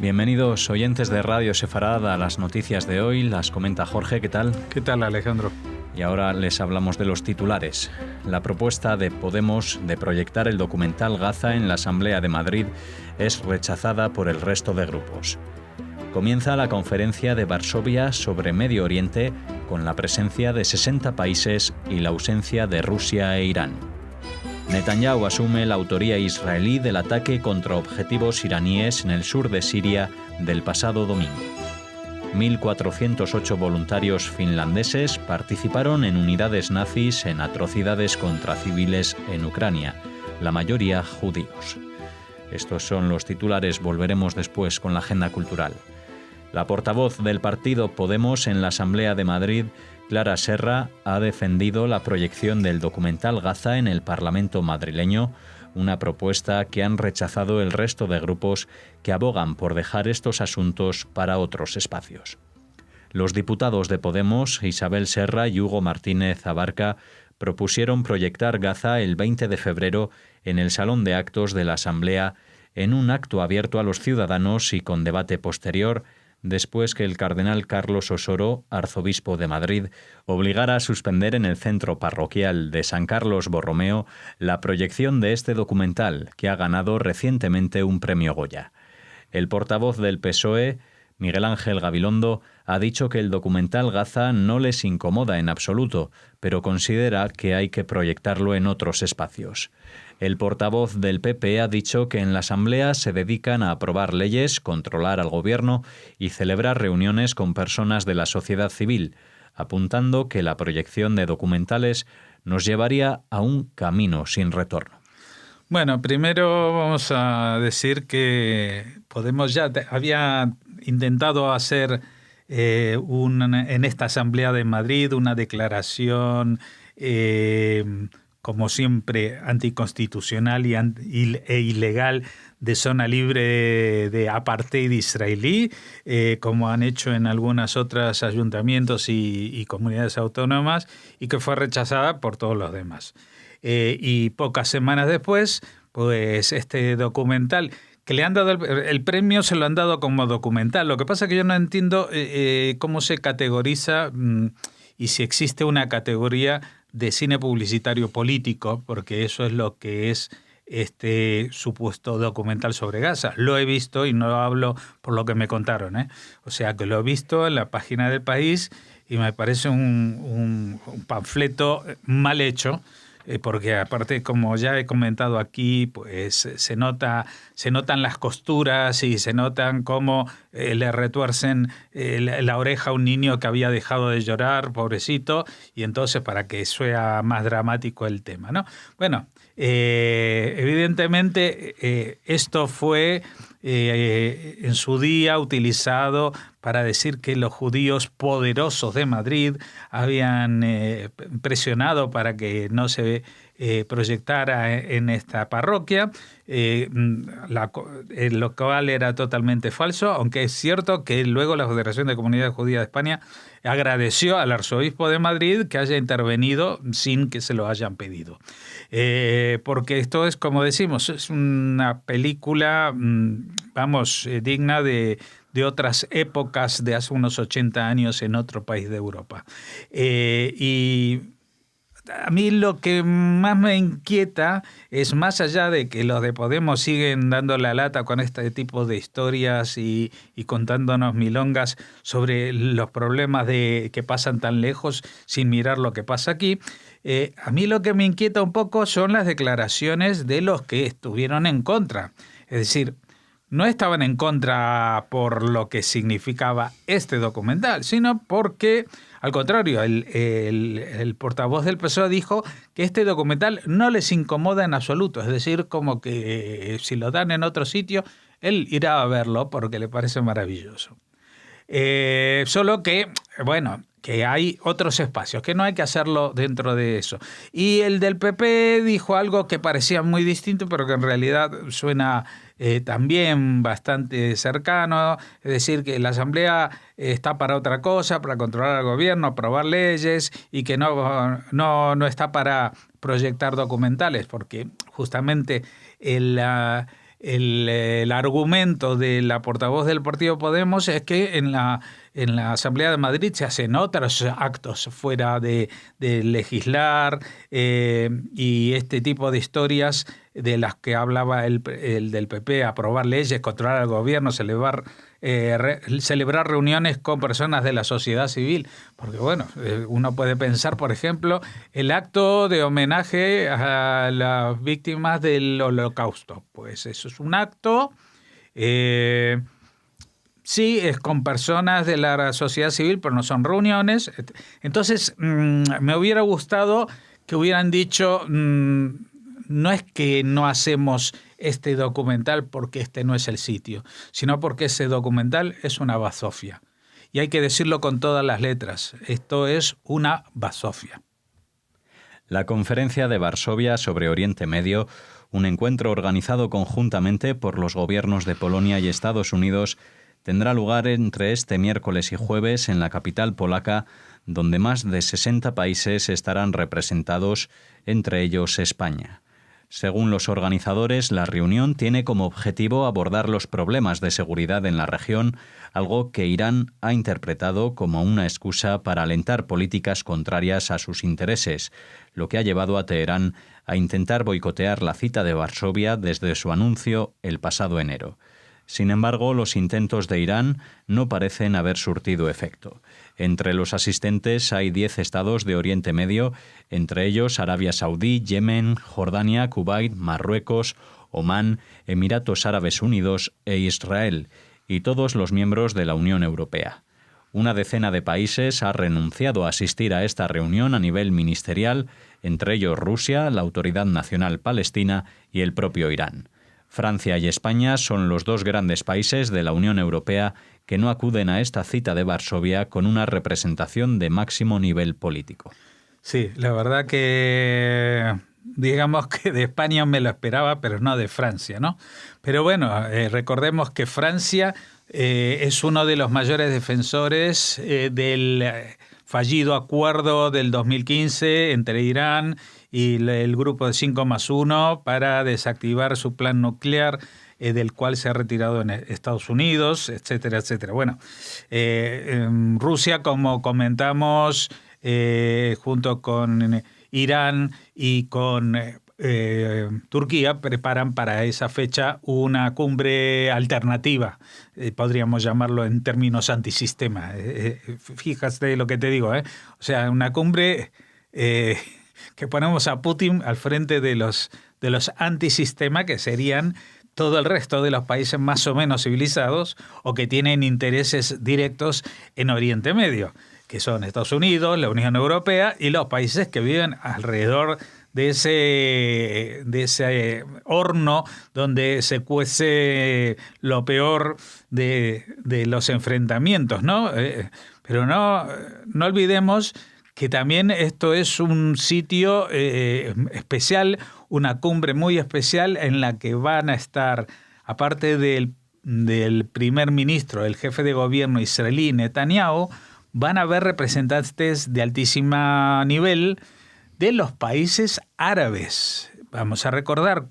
Bienvenidos oyentes de Radio Sefarad a las noticias de hoy. Las comenta Jorge, ¿qué tal? ¿Qué tal, Alejandro? Y ahora les hablamos de los titulares. La propuesta de Podemos de proyectar el documental Gaza en la Asamblea de Madrid es rechazada por el resto de grupos. Comienza la conferencia de Varsovia sobre Medio Oriente con la presencia de 60 países y la ausencia de Rusia e Irán. Netanyahu asume la autoría israelí del ataque contra objetivos iraníes en el sur de Siria del pasado domingo. 1.408 voluntarios finlandeses participaron en unidades nazis en atrocidades contra civiles en Ucrania, la mayoría judíos. Estos son los titulares, volveremos después con la agenda cultural. La portavoz del partido Podemos en la Asamblea de Madrid, Clara Serra, ha defendido la proyección del documental Gaza en el Parlamento madrileño, una propuesta que han rechazado el resto de grupos que abogan por dejar estos asuntos para otros espacios. Los diputados de Podemos, Isabel Serra y Hugo Martínez Abarca, propusieron proyectar Gaza el 20 de febrero en el Salón de Actos de la Asamblea en un acto abierto a los ciudadanos y con debate posterior, después que el cardenal Carlos Osoro, arzobispo de Madrid, obligara a suspender en el centro parroquial de San Carlos Borromeo la proyección de este documental, que ha ganado recientemente un premio Goya. El portavoz del PSOE, Miguel Ángel Gabilondo, ha dicho que el documental Gaza no les incomoda en absoluto, pero considera que hay que proyectarlo en otros espacios. El portavoz del PP ha dicho que en la Asamblea se dedican a aprobar leyes, controlar al gobierno y celebrar reuniones con personas de la sociedad civil, apuntando que la proyección de documentales nos llevaría a un camino sin retorno. Bueno, primero vamos a decir que Podemos ya había intentado hacer en esta Asamblea de Madrid una declaración como siempre, anticonstitucional e ilegal de zona libre de apartheid israelí, como han hecho en algunas otras ayuntamientos y comunidades autónomas, y que fue rechazada por todos los demás. Y pocas semanas después, pues este documental, que le han dado el premio, se lo han dado como documental. Lo que pasa es que yo no entiendo cómo se categoriza y si existe una categoría de cine publicitario político, porque eso es lo que es este supuesto documental sobre Gaza. Lo he visto y no hablo por lo que me contaron, ¿eh? O sea, que lo he visto en la página del País y me parece un panfleto mal hecho, porque aparte, como ya he comentado aquí, pues se notan las costuras y se notan cómo le retuercen la oreja a un niño que había dejado de llorar, pobrecito, y entonces para que sea más dramático el tema, ¿no? Bueno, evidentemente esto fue en su día utilizado para decir que los judíos poderosos de Madrid habían presionado para que no se proyectara en esta parroquia, lo cual era totalmente falso, aunque es cierto que luego la Federación de Comunidades Judías de España agradeció al arzobispo de Madrid que haya intervenido sin que se lo hayan pedido. Porque esto es, como decimos, es una película, digna de otras épocas de hace unos 80 años en otro país de Europa. Y a mí lo que más me inquieta es, más allá de que los de Podemos siguen dando la lata con este tipo de historias y contándonos milongas sobre los problemas que pasan tan lejos sin mirar lo que pasa aquí, a mí lo que me inquieta un poco son las declaraciones de los que estuvieron en contra. Es decir, no estaban en contra por lo que significaba este documental, sino porque, al contrario, el portavoz del PSOE dijo que este documental no les incomoda en absoluto. Es decir, como que si lo dan en otro sitio, él irá a verlo porque le parece maravilloso. Solo que, bueno, que hay otros espacios, que no hay que hacerlo dentro de eso. Y el del PP dijo algo que parecía muy distinto, pero que en realidad suena también bastante cercano, es decir, que la Asamblea está para otra cosa, para controlar al gobierno, aprobar leyes, y que no está para proyectar documentales, porque justamente el argumento de la portavoz del partido Podemos es que en la Asamblea de Madrid se hacen otros actos fuera de legislar y este tipo de historias de las que hablaba el del PP, aprobar leyes, controlar al gobierno, celebrar reuniones con personas de la sociedad civil. Porque bueno, uno puede pensar, por ejemplo, el acto de homenaje a las víctimas del Holocausto. Pues eso es un acto... sí, es con personas de la sociedad civil, pero no son reuniones. Entonces, me hubiera gustado que hubieran dicho, no es que no hacemos este documental porque este no es el sitio, sino porque ese documental es una bazofia. Y hay que decirlo con todas las letras, esto es una bazofia. La Conferencia de Varsovia sobre Oriente Medio, un encuentro organizado conjuntamente por los gobiernos de Polonia y Estados Unidos, tendrá lugar entre este miércoles y jueves en la capital polaca, donde más de 60 países estarán representados, entre ellos España. Según los organizadores, la reunión tiene como objetivo abordar los problemas de seguridad en la región, algo que Irán ha interpretado como una excusa para alentar políticas contrarias a sus intereses, lo que ha llevado a Teherán a intentar boicotear la cita de Varsovia desde su anuncio el pasado enero. Sin embargo, los intentos de Irán no parecen haber surtido efecto. Entre los asistentes hay 10 estados de Oriente Medio, entre ellos Arabia Saudí, Yemen, Jordania, Kuwait, Marruecos, Omán, Emiratos Árabes Unidos e Israel, y todos los miembros de la Unión Europea. Una decena de países ha renunciado a asistir a esta reunión a nivel ministerial, entre ellos Rusia, la Autoridad Nacional Palestina y el propio Irán. Francia y España son los dos grandes países de la Unión Europea que no acuden a esta cita de Varsovia con una representación de máximo nivel político. Sí, la verdad que digamos que de España me lo esperaba, pero no de Francia, ¿no? Pero bueno, recordemos que Francia es uno de los mayores defensores del fallido acuerdo del 2015 entre Irán y el grupo de 5+1 para desactivar su plan nuclear, del cual se ha retirado en Estados Unidos, etcétera, etcétera. Bueno, Rusia, como comentamos, junto con Irán y con Turquía, preparan para esa fecha una cumbre alternativa, podríamos llamarlo en términos antisistema. Fíjate lo que te digo, O sea, una cumbre que ponemos a Putin al frente de los antisistema, que serían todo el resto de los países más o menos civilizados o que tienen intereses directos en Oriente Medio, que son Estados Unidos, la Unión Europea y los países que viven alrededor de ese horno donde se cuece lo peor de los enfrentamientos, ¿no? Pero no olvidemos que también esto es un sitio especial, una cumbre muy especial en la que van a estar, aparte del primer ministro, el jefe de gobierno israelí, Netanyahu, van a haber representantes de altísimo nivel de los países árabes. Vamos a recordar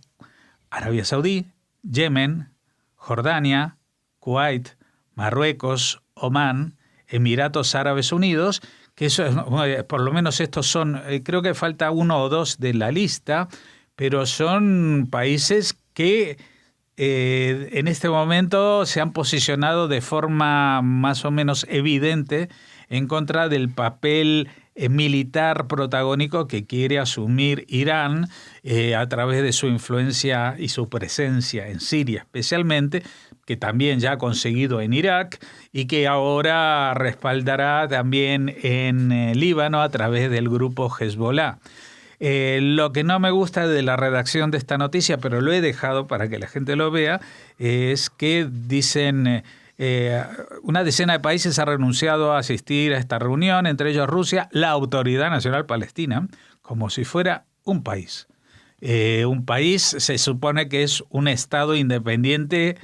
Arabia Saudí, Yemen, Jordania, Kuwait, Marruecos, Omán, Emiratos Árabes Unidos, que eso es, por lo menos estos son, creo que falta uno o dos de la lista, pero son países que en este momento se han posicionado de forma más o menos evidente en contra del papel militar protagónico que quiere asumir Irán a través de su influencia y su presencia en Siria especialmente, que también ya ha conseguido en Irak y que ahora respaldará también en Líbano a través del grupo Hezbollah. Lo que no me gusta de la redacción de esta noticia, pero lo he dejado para que la gente lo vea, es que dicen una decena de países ha renunciado a asistir a esta reunión, entre ellos Rusia, la Autoridad Nacional Palestina, como si fuera un país. Un país se supone que es un Estado independiente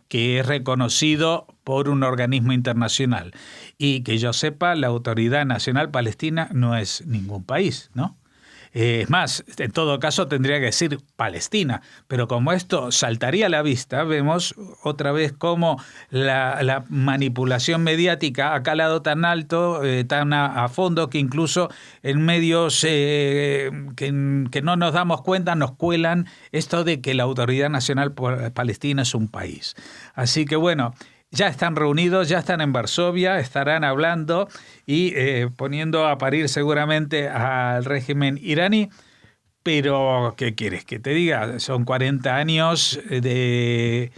que es reconocido por un organismo internacional. Y que yo sepa, la Autoridad Nacional Palestina no es ningún país, ¿no? Es más, en todo caso tendría que decir Palestina, pero como esto saltaría a la vista, vemos otra vez cómo la manipulación mediática ha calado tan alto, tan a fondo, que incluso en medios que no nos damos cuenta nos cuelan esto de que la Autoridad Nacional Palestina es un país. Así que bueno, ya están reunidos, ya están en Varsovia, estarán hablando y poniendo a parir seguramente al régimen iraní. Pero, ¿qué quieres que te diga? Son 40 años de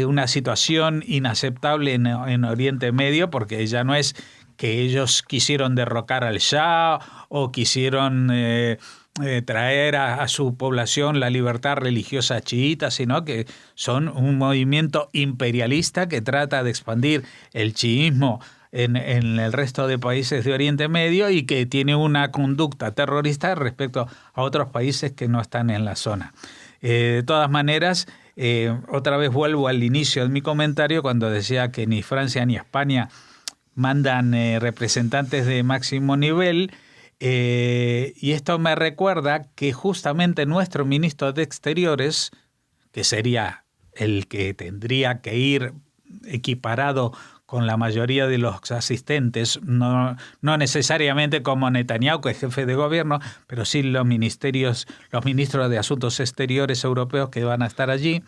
una situación inaceptable en Oriente Medio, porque ya no es que ellos quisieron derrocar al Shah o quisieron traer a su población la libertad religiosa chiita, sino que son un movimiento imperialista que trata de expandir el chiismo en el resto de países de Oriente Medio y que tiene una conducta terrorista respecto a otros países que no están en la zona. De todas maneras, otra vez vuelvo al inicio de mi comentario cuando decía que ni Francia ni España mandan representantes de máximo nivel. Y esto me recuerda que justamente nuestro ministro de Exteriores, que sería el que tendría que ir equiparado con la mayoría de los asistentes, no necesariamente como Netanyahu, que es jefe de gobierno, pero sí los ministros de Asuntos Exteriores europeos que van a estar allí,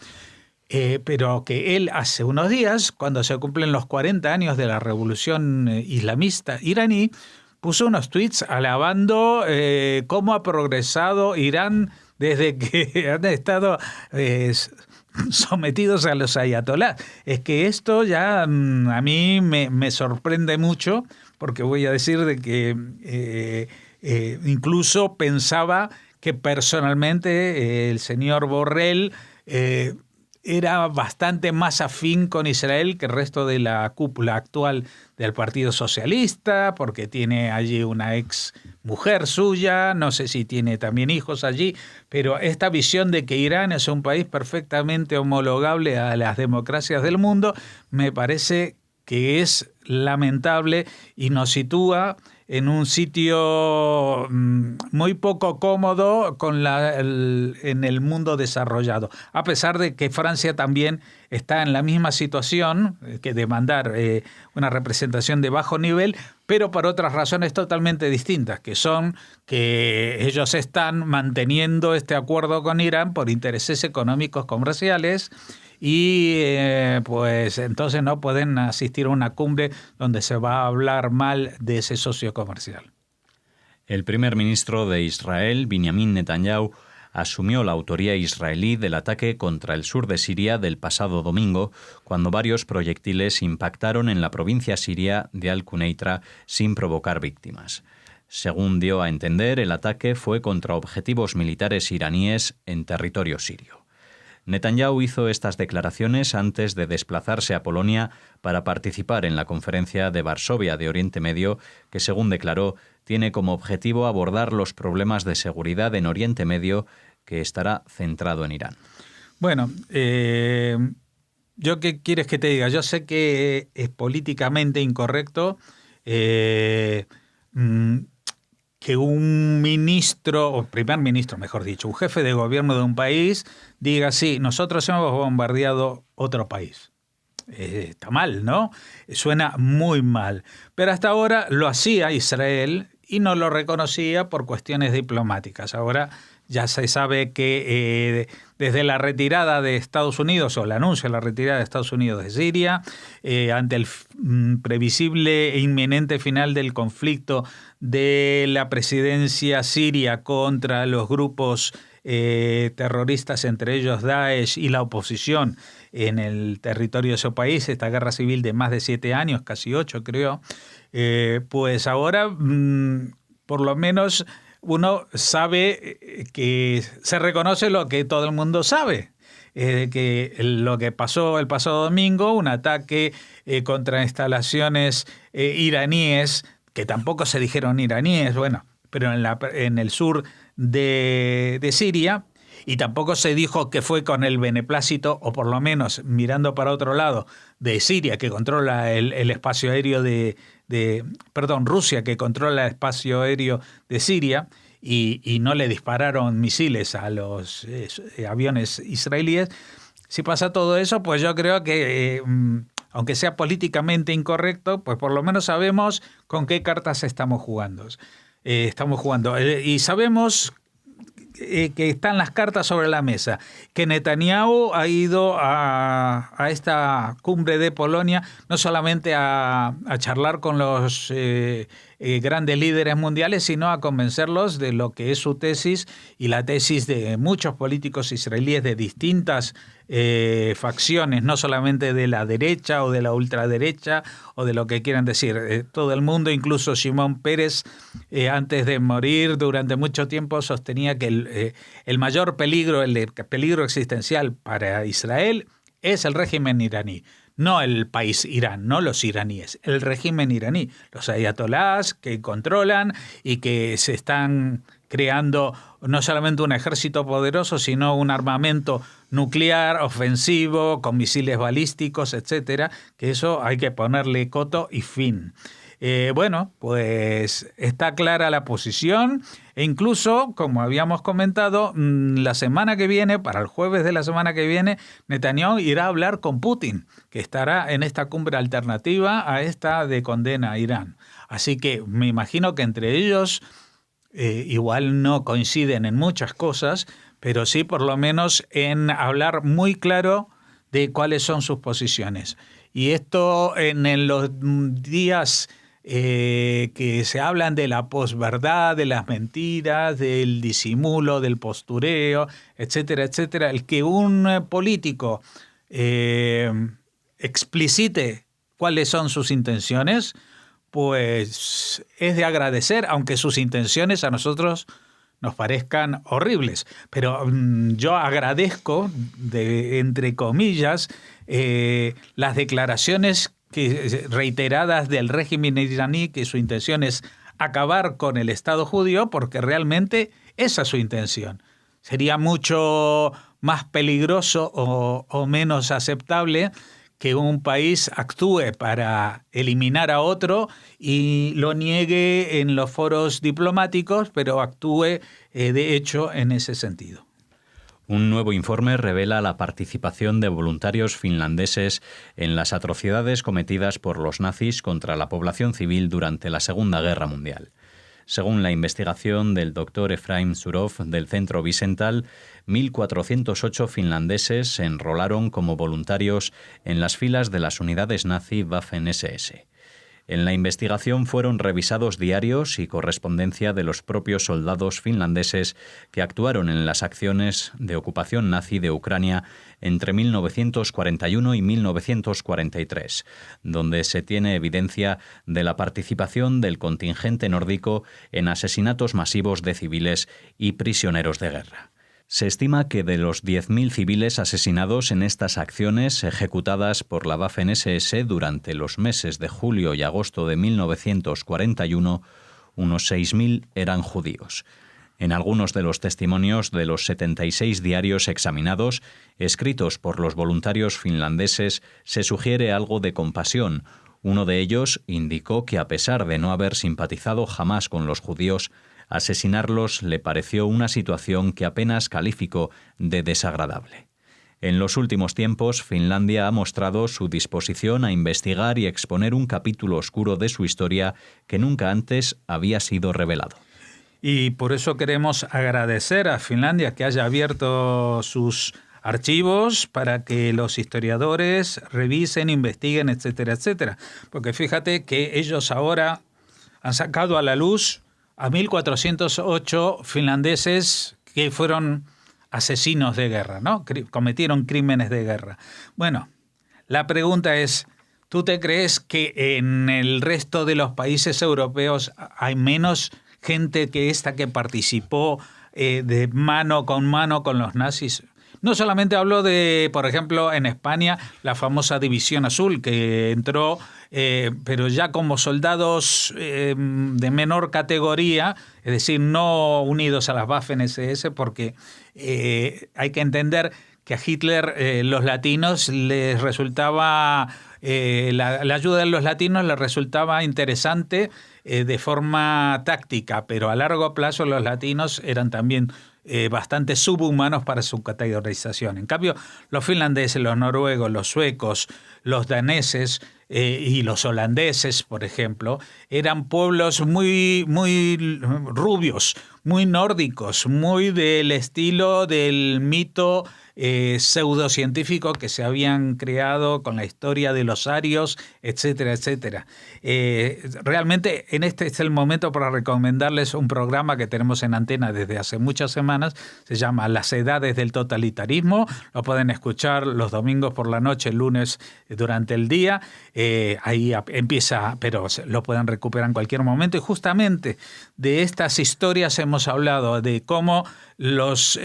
pero que él hace unos días, cuando se cumplen los 40 años de la revolución islamista iraní, puso unos tweets alabando cómo ha progresado Irán desde que han estado sometidos a los ayatolás. Es que esto ya a mí me sorprende mucho, porque voy a decir de que incluso pensaba que personalmente el señor Borrell era bastante más afín con Israel que el resto de la cúpula actual del Partido Socialista, porque tiene allí una ex mujer suya, no sé si tiene también hijos allí, pero esta visión de que Irán es un país perfectamente homologable a las democracias del mundo me parece que es lamentable y nos sitúa en un sitio muy poco cómodo en el mundo desarrollado, a pesar de que Francia también está en la misma situación que demandar una representación de bajo nivel, pero por otras razones totalmente distintas, que son que ellos están manteniendo este acuerdo con Irán por intereses económicos comerciales y pues entonces no pueden asistir a una cumbre donde se va a hablar mal de ese socio comercial. El primer ministro de Israel, Benjamin Netanyahu, asumió la autoría israelí del ataque contra el sur de Siria del pasado domingo, cuando varios proyectiles impactaron en la provincia siria de Al-Quneitra sin provocar víctimas. Según dio a entender, el ataque fue contra objetivos militares iraníes en territorio sirio. Netanyahu hizo estas declaraciones antes de desplazarse a Polonia para participar en la conferencia de Varsovia de Oriente Medio, que, según declaró, tiene como objetivo abordar los problemas de seguridad en Oriente Medio, que estará centrado en Irán. Bueno, ¿yo qué quieres que te diga? Yo sé que es políticamente incorrecto que un ministro, o primer ministro, mejor dicho, un jefe de gobierno de un país diga, sí, nosotros hemos bombardeado otro país. Está mal, ¿no? Suena muy mal. Pero hasta ahora lo hacía Israel y no lo reconocía por cuestiones diplomáticas. Ahora ya se sabe que desde la retirada de Estados Unidos, o el anuncio de la retirada de Estados Unidos de Siria, ante el previsible e inminente final del conflicto de la presidencia siria contra los grupos terroristas, entre ellos Daesh y la oposición en el territorio de su país, esta guerra civil de más de 7 años, casi 8 creo, pues ahora por lo menos uno sabe que se reconoce lo que todo el mundo sabe, que lo que pasó el pasado domingo, un ataque contra instalaciones iraníes, que tampoco se dijeron iraníes, bueno, pero en el sur de Siria, y tampoco se dijo que fue con el beneplácito, o por lo menos mirando para otro lado, de Siria, que controla el espacio aéreo Rusia, que controla el espacio aéreo de Siria, y no le dispararon misiles a los aviones israelíes. Si pasa todo eso, pues yo creo que, aunque sea políticamente incorrecto, pues por lo menos sabemos con qué cartas estamos jugando. Y sabemos que están las cartas sobre la mesa, que Netanyahu ha ido a esta cumbre de Polonia no solamente a charlar con los grandes líderes mundiales, sino a convencerlos de lo que es su tesis y la tesis de muchos políticos israelíes de distintas facciones, no solamente de la derecha o de la ultraderecha o de lo que quieran decir. Todo el mundo, incluso Shimon Peres, antes de morir, durante mucho tiempo sostenía que el mayor peligro, el peligro existencial para Israel es el régimen iraní. No el país Irán, no los iraníes, el régimen iraní, los ayatolás que controlan y que se están creando no solamente un ejército poderoso, sino un armamento nuclear, ofensivo, con misiles balísticos, etcétera, que eso hay que ponerle coto y fin. Bueno, pues está clara la posición e incluso, como habíamos comentado, la semana que viene, para el jueves de la semana que viene, Netanyahu irá a hablar con Putin, que estará en esta cumbre alternativa a esta de condena a Irán. Así que me imagino que entre ellos igual no coinciden en muchas cosas, pero sí por lo menos en hablar muy claro de cuáles son sus posiciones. Y esto en los días que se hablan de la posverdad, de las mentiras, del disimulo, del postureo, etcétera, etcétera, el que un político explicite cuáles son sus intenciones, pues es de agradecer, aunque sus intenciones a nosotros nos parezcan horribles. Pero yo agradezco, entre comillas, las declaraciones reiteradas del régimen iraní, que su intención es acabar con el Estado judío, porque realmente esa es su intención. Sería mucho más peligroso o menos aceptable que un país actúe para eliminar a otro y lo niegue en los foros diplomáticos, pero actúe de hecho en ese sentido. Un nuevo informe revela la participación de voluntarios finlandeses en las atrocidades cometidas por los nazis contra la población civil durante la Segunda Guerra Mundial. Según la investigación del doctor Efraim Surov del Centro Wiesenthal, 1.408 finlandeses se enrolaron como voluntarios en las filas de las unidades nazi Waffen-SS. En la investigación fueron revisados diarios y correspondencia de los propios soldados finlandeses que actuaron en las acciones de ocupación nazi de Ucrania entre 1941 y 1943, donde se tiene evidencia de la participación del contingente nórdico en asesinatos masivos de civiles y prisioneros de guerra. Se estima que de los 10.000 civiles asesinados en estas acciones ejecutadas por la Waffen-SS durante los meses de julio y agosto de 1941, unos 6.000 eran judíos. En algunos de los testimonios de los 76 diarios examinados, escritos por los voluntarios finlandeses, se sugiere algo de compasión. Uno de ellos indicó que a pesar de no haber simpatizado jamás con los judíos, asesinarlos le pareció una situación que apenas calificó de desagradable. En los últimos tiempos, Finlandia ha mostrado su disposición a investigar y exponer un capítulo oscuro de su historia que nunca antes había sido revelado. Y por eso queremos agradecer a Finlandia que haya abierto sus archivos para que los historiadores revisen, investiguen, etcétera, etcétera. Porque fíjate que ellos ahora han sacado a la luz a 1.408 finlandeses que fueron asesinos de guerra, ¿no? Cometieron crímenes de guerra. Bueno, la pregunta es, ¿tú te crees que en el resto de los países europeos hay menos gente que esta que participó de mano con los nazis? No solamente hablo de, por ejemplo, en España, la famosa División Azul, que entró, pero ya como soldados de menor categoría, es decir, no unidos a las Waffen-SS, porque hay que entender que a Hitler los latinos les resultaba, la ayuda de los latinos les resultaba interesante de forma táctica, pero a largo plazo los latinos eran también bastante subhumanos para su categorización. En cambio, los finlandeses, los noruegos, los suecos, los daneses y los holandeses, por ejemplo, eran pueblos muy, muy rubios, muy nórdicos, muy del estilo del mito pseudocientífico que se habían creado con la historia de los arios, etcétera, etcétera. Realmente este es el momento para recomendarles un programa que tenemos en Antena desde hace muchas semanas, se llama Las Edades del Totalitarismo, lo pueden escuchar los domingos por la noche, el lunes durante el día, ahí empieza, pero lo pueden recuperar en cualquier momento, y justamente de estas historias hemos hablado, de cómo los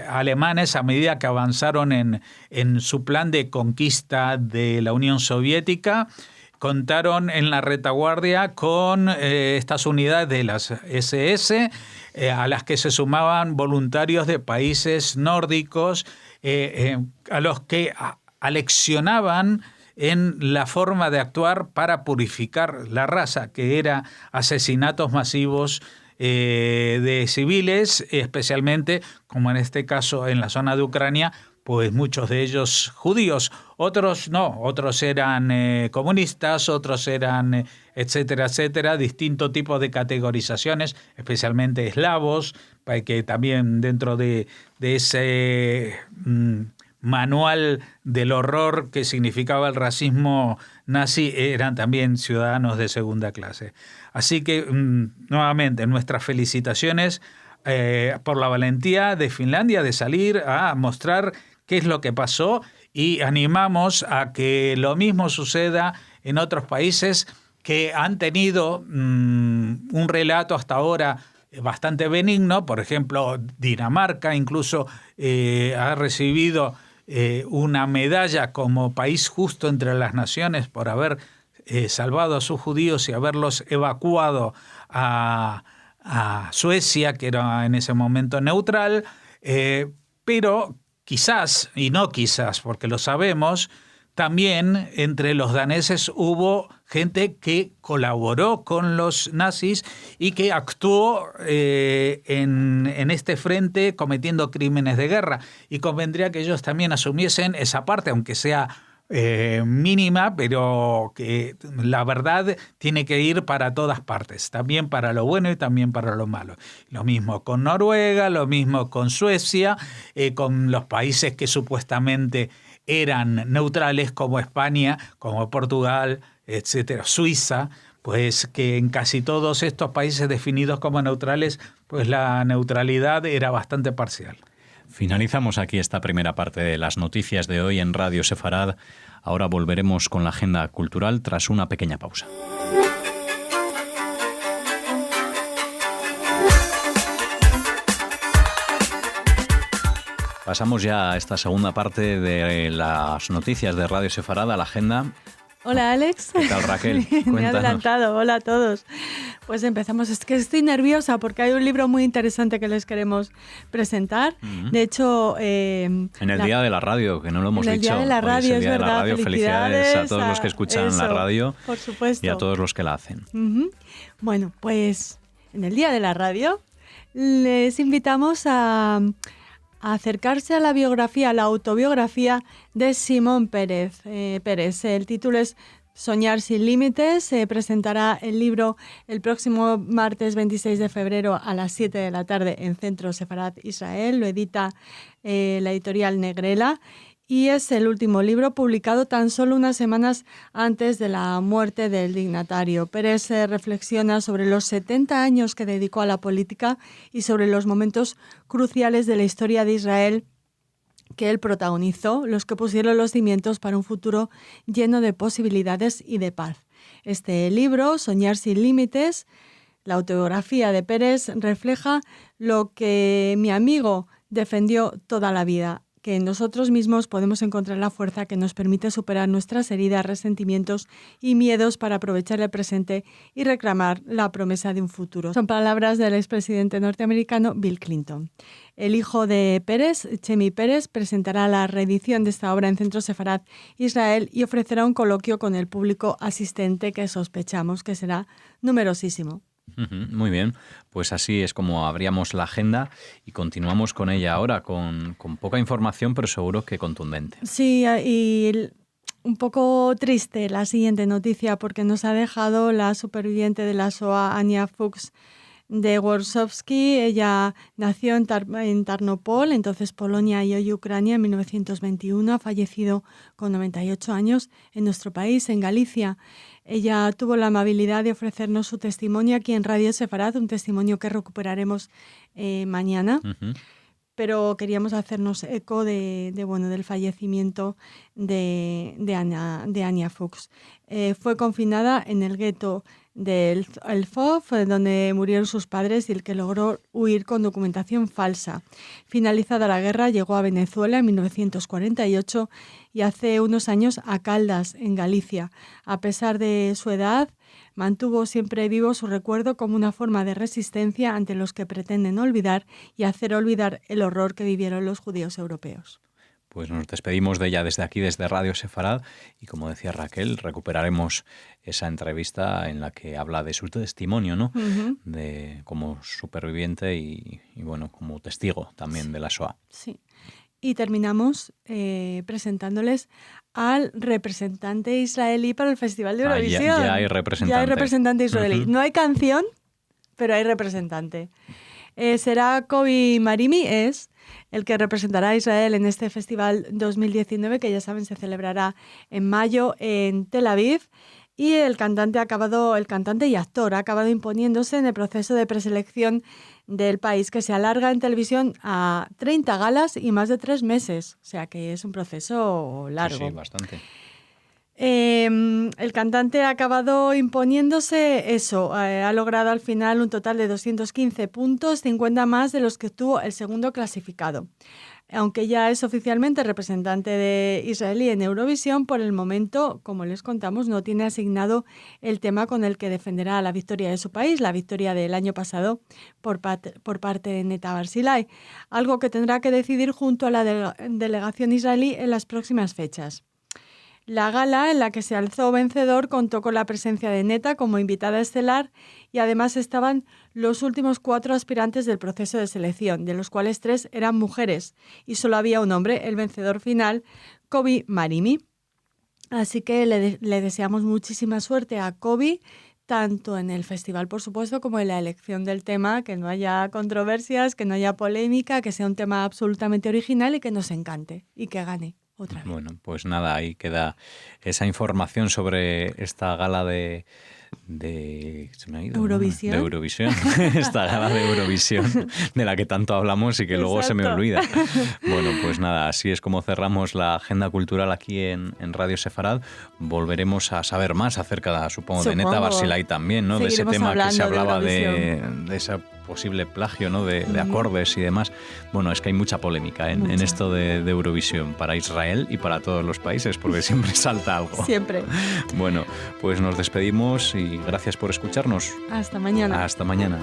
alemanes, a medida que avanzaron en su plan de conquista de la Unión Soviética, contaron en la retaguardia con estas unidades de las SS, a las que se sumaban voluntarios de países nórdicos, a los que aleccionaban en la forma de actuar para purificar la raza, que era asesinatos masivos de civiles, especialmente, como en este caso en la zona de Ucrania, pues muchos de ellos judíos, otros no, otros eran comunistas, otros eran etcétera, etcétera, distintos tipos de categorizaciones, especialmente eslavos, que también dentro de ese manual del horror que significaba el racismo nazi eran también ciudadanos de segunda clase. Así que, nuevamente, nuestras felicitaciones por la valentía de Finlandia de salir a mostrar qué es lo que pasó, y animamos a que lo mismo suceda en otros países que han tenido un relato hasta ahora bastante benigno. Por ejemplo, Dinamarca incluso ha recibido una medalla como país justo entre las naciones por haber salvado a sus judíos y haberlos evacuado a Suecia, que era en ese momento neutral, pero quizás, y no quizás, porque lo sabemos, también entre los daneses hubo gente que colaboró con los nazis y que actuó en este frente cometiendo crímenes de guerra. Y convendría que ellos también asumiesen esa parte, aunque sea mínima, pero que la verdad tiene que ir para todas partes, también para lo bueno y también para lo malo. Lo mismo con Noruega, lo mismo con Suecia, con los países que supuestamente eran neutrales, como España, como Portugal, etcétera, Suiza, pues que en casi todos estos países definidos como neutrales, pues la neutralidad era bastante parcial. Finalizamos aquí esta primera parte de las noticias de hoy en Radio Sefarad. Ahora volveremos con la agenda cultural tras una pequeña pausa. Pasamos ya a esta segunda parte de las noticias de Radio Sefarad, a la agenda. Hola, Alex. ¿Qué tal, Raquel? Me he adelantado. Hola a todos. Pues empezamos. Es que estoy nerviosa porque hay un libro muy interesante que les queremos presentar. De hecho... en el Día de la Radio, que no lo hemos dicho. En el Día de la Radio, es verdad. Felicidades a todos los que escuchan la radio. Por supuesto. Y a todos los que la hacen. Bueno, pues en el Día de la Radio les invitamos a acercarse a la biografía, a la autobiografía de Simón Pérez. El título es Soñar sin límites. Se presentará el libro el próximo martes 26 de febrero a las 7 de la tarde en Centro Sefarad Israel. Lo edita la editorial Negrela y es el último libro publicado tan solo unas semanas antes de la muerte del dignatario. Pérez reflexiona sobre los 70 años que dedicó a la política y sobre los momentos cruciales de la historia de Israel que él protagonizó, los que pusieron los cimientos para un futuro lleno de posibilidades y de paz. Este libro, Soñar sin límites, la autobiografía de Pérez, refleja lo que mi amigo defendió toda la vida, que en nosotros mismos podemos encontrar la fuerza que nos permite superar nuestras heridas, resentimientos y miedos para aprovechar el presente y reclamar la promesa de un futuro. Son palabras del expresidente norteamericano Bill Clinton. El hijo de Pérez, Chemi Pérez, presentará la reedición de esta obra en Centro Sefarad Israel y ofrecerá un coloquio con el público asistente que sospechamos que será numerosísimo. Muy bien, pues así es como abríamos la agenda y continuamos con ella ahora, con poca información, pero seguro que contundente. Sí, y un poco triste la siguiente noticia porque nos ha dejado la superviviente de la Shoah, Ania Fuchs de Warszawski. Ella nació en Tarnopol, entonces Polonia y hoy Ucrania, en 1921. Ha fallecido con 98 años en nuestro país, en Galicia. Ella tuvo la amabilidad de ofrecernos su testimonio aquí en Radio Sefarad, un testimonio que recuperaremos mañana. Pero queríamos hacernos eco del fallecimiento de Ania Fuchs. Fue confinada en el gueto del Lvov, donde murieron sus padres y el que logró huir con documentación falsa. Finalizada la guerra, llegó a Venezuela en 1948 y hace unos años a Caldas, en Galicia. A pesar de su edad, mantuvo siempre vivo su recuerdo como una forma de resistencia ante los que pretenden olvidar y hacer olvidar el horror que vivieron los judíos europeos. Pues nos despedimos de ella desde aquí, desde Radio Sefarad, y como decía Raquel, recuperaremos esa entrevista en la que habla de su testimonio, ¿no? De como superviviente y bueno, como testigo también de la Shoah. Sí. Y terminamos presentándoles al representante israelí para el Festival de Eurovisión. Ya hay representante. Ya hay representante israelí. No hay canción, pero hay representante. Será Kobi Marimi, es el que representará a Israel en este Festival 2019, que ya saben se celebrará en mayo en Tel Aviv. Y el cantante y actor ha acabado imponiéndose en el proceso de preselección del país, que se alarga en televisión a 30 galas y más de 3 meses. O sea que es un proceso largo. Sí, bastante. El cantante ha acabado imponiéndose ha logrado al final un total de 215 puntos, 50 más de los que obtuvo el segundo clasificado. Aunque ya es oficialmente representante de israelí en Eurovisión, por el momento, como les contamos, no tiene asignado el tema con el que defenderá la victoria de su país, la victoria del año pasado por parte de Neta Barzilai, algo que tendrá que decidir junto a la delegación israelí en las próximas fechas. La gala en la que se alzó vencedor contó con la presencia de Neta como invitada estelar y además estaban los últimos 4 aspirantes del proceso de selección, de los cuales 3 eran mujeres y solo había un hombre, el vencedor final, Kobi Marimi. Así que le deseamos muchísima suerte a Kobi, tanto en el festival, por supuesto, como en la elección del tema, que no haya controversias, que no haya polémica, que sea un tema absolutamente original y que nos encante y que gane. Bueno, pues nada, ahí queda esa información sobre esta gala de se me ha ido, Eurovisión. ¿no? De Eurovisión. Esta gala de Eurovisión de la que tanto hablamos y que luego se me olvida. Bueno, pues nada, así es como cerramos la agenda cultural aquí en Radio Sefarad. Volveremos a saber más acerca, supongo, de Neta Barzilai también, ¿no? De ese tema que se hablaba de ese posible plagio, ¿no? De acordes y demás. Bueno, es que hay mucha polémica en esto de Eurovisión para Israel y para todos los países, porque siempre salta algo. Siempre. Bueno, pues nos despedimos y gracias por escucharnos. Hasta mañana. Hasta mañana.